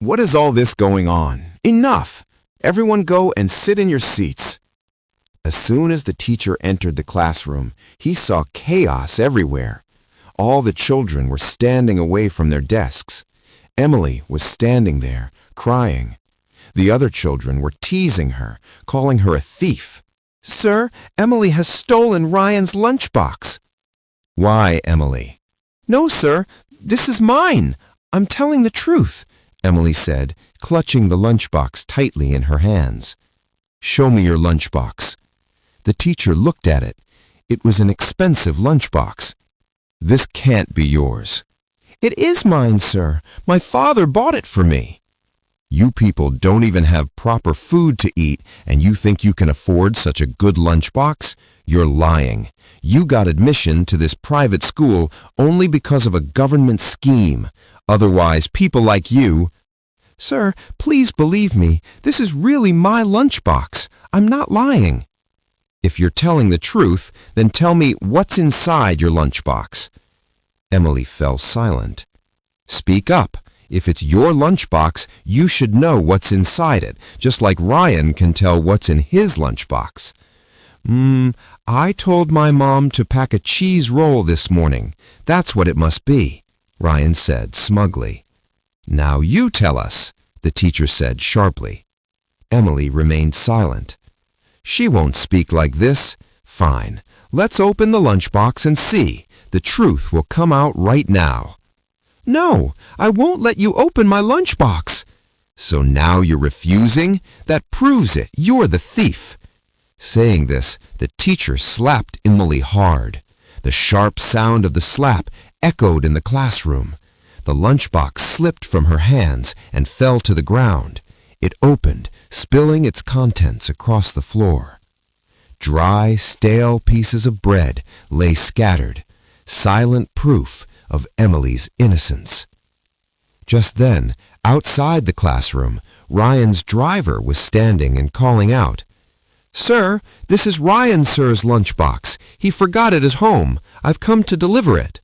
What is all this going on? Enough! Everyone go and sit in your seats. As soon as the teacher entered the classroom, he saw chaos everywhere. All the children were standing away from their desks. Emily was standing there, crying. The other children were teasing her, calling her a thief. "Sir, Emily has stolen Ryan's lunchbox." "Why, Emily?" "No, sir, this is mine. I'm telling the truth," Emily said, clutching the lunchbox tightly in her hands. "Show me your lunchbox." The teacher looked at it. It was an expensive lunchbox. "This can't be yours." "It is mine, sir. My father bought it for me." "You people don't even have proper food to eat, and you think you can afford such a good lunchbox? You're lying. You got admission to this private school only because of a government scheme. Otherwise, people like you—" "Sir, please believe me. This is really my lunchbox. I'm not lying." "If you're telling the truth, then tell me what's inside your lunchbox." Emily fell silent. "Speak up. If it's your lunchbox, you should know what's inside it, just like Ryan can tell what's in his lunchbox." I told my mom to pack a cheese roll this morning. That's what it must be," Ryan said smugly. "Now you tell us," the teacher said sharply. Emily remained silent. "She won't speak like this. Fine. Let's open the lunchbox and see. The truth will come out right now." "No, I won't let you open my lunchbox." "So now you're refusing? That proves it. You're the thief." Saying this, the teacher slapped Emily hard. The sharp sound of the slap echoed in the classroom. The lunchbox slipped from her hands and fell to the ground. It opened, spilling its contents across the floor. Dry, stale pieces of bread lay scattered, silent proof of Emily's innocence. Just then, outside the classroom, Ryan's driver was standing and calling out, "Sir, this is Ryan, sir's lunchbox. He forgot it at home. I've come to deliver it."